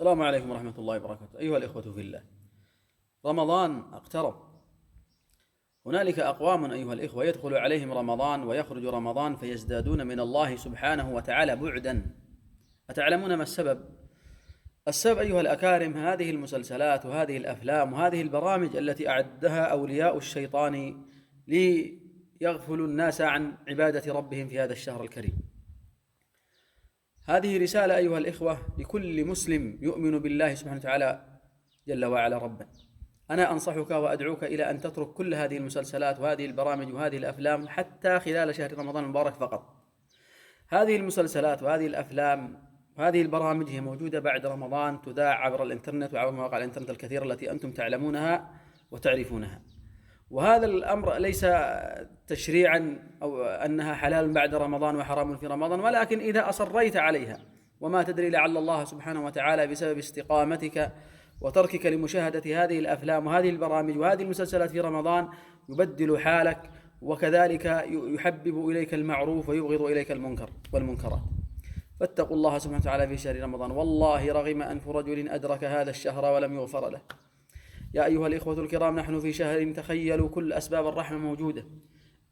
السلام عليكم ورحمة الله وبركاته. أيها الإخوة في الله، رمضان اقترب. هنالك أقوام أيها الإخوة يدخل عليهم رمضان ويخرج رمضان فيزدادون من الله سبحانه وتعالى بعدا. أتعلمون ما السبب؟ السبب أيها الأكارم هذه المسلسلات وهذه الأفلام وهذه البرامج التي أعدها أولياء الشيطان ليغفلوا الناس عن عبادة ربهم في هذا الشهر الكريم. هذه رسالة أيها الإخوة لكل مسلم يؤمن بالله سبحانه وتعالى جل وعلا ربا. أنا أنصحك وأدعوك إلى أن تترك كل هذه المسلسلات وهذه البرامج وهذه الأفلام حتى خلال شهر رمضان المبارك فقط. هذه المسلسلات وهذه الأفلام وهذه البرامج هي موجودة بعد رمضان، تذاع عبر الإنترنت وعبر مواقع الإنترنت الكثيرة التي أنتم تعلمونها وتعرفونها. وهذا الأمر ليس تشريعا أو أنها حلال بعد رمضان وحرام في رمضان، ولكن إذا أصريت عليها وما تدري لعل الله سبحانه وتعالى بسبب استقامتك وتركك لمشاهدة هذه الأفلام وهذه البرامج وهذه المسلسلات في رمضان يبدل حالك، وكذلك يحبب إليك المعروف ويبغض إليك المنكر والمنكرات. فاتقوا الله سبحانه وتعالى في شهر رمضان، والله رغم أنف رجل أدرك هذا الشهر ولم يغفر له. يا أيها الإخوة الكرام، نحن في شهر تخيلوا كل أسباب الرحمة موجودة،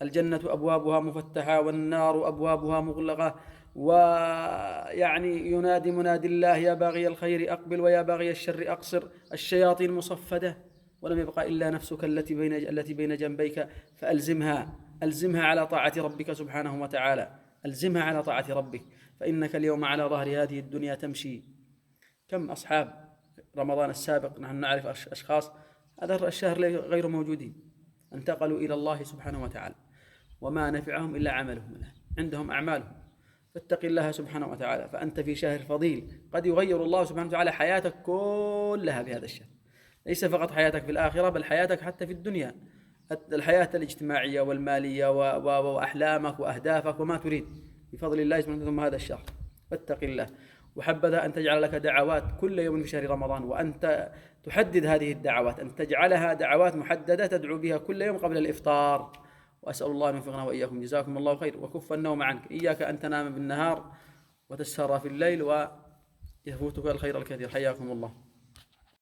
الجنة أبوابها مفتحة والنار أبوابها مغلقة، ويعني ينادي منادي الله يا باغي الخير أقبل ويا باغي الشر أقصر، الشياطين مصفدة، ولم يبقى إلا نفسك التي بين جنبيك ألزمها على طاعة ربك سبحانه وتعالى، ألزمها على طاعة ربك، فإنك اليوم على ظهر هذه الدنيا تمشي. كم أصحاب رمضان السابق نحن نعرف أشخاص هذا الشهر غير موجودين، انتقلوا إلى الله سبحانه وتعالى وما نفعهم إلا عملهم الآن، عندهم أعمالهم. فاتق الله سبحانه وتعالى، فأنت في شهر فضيل قد يغير الله سبحانه وتعالى حياتك كلها في هذا الشهر، ليس فقط حياتك في الآخرة بل حياتك حتى في الدنيا، الحياة الاجتماعية والمالية وأحلامك وأهدافك وما تريد بفضل الله سبحانه وتعالى هذا الشهر. فاتق الله، وحبذا أن تجعل لك دعوات كل يوم في شهر رمضان، وأنت تحدد هذه الدعوات، أن تجعلها دعوات محددة تدعو بها كل يوم قبل الإفطار. وأسأل الله أن يوفقنا وإياكم، جزاكم الله خير، وكف النوم عنك، إياك أن تنام بالنهار وتسهر في الليل ويفوتك الخير الكثير. حياكم الله.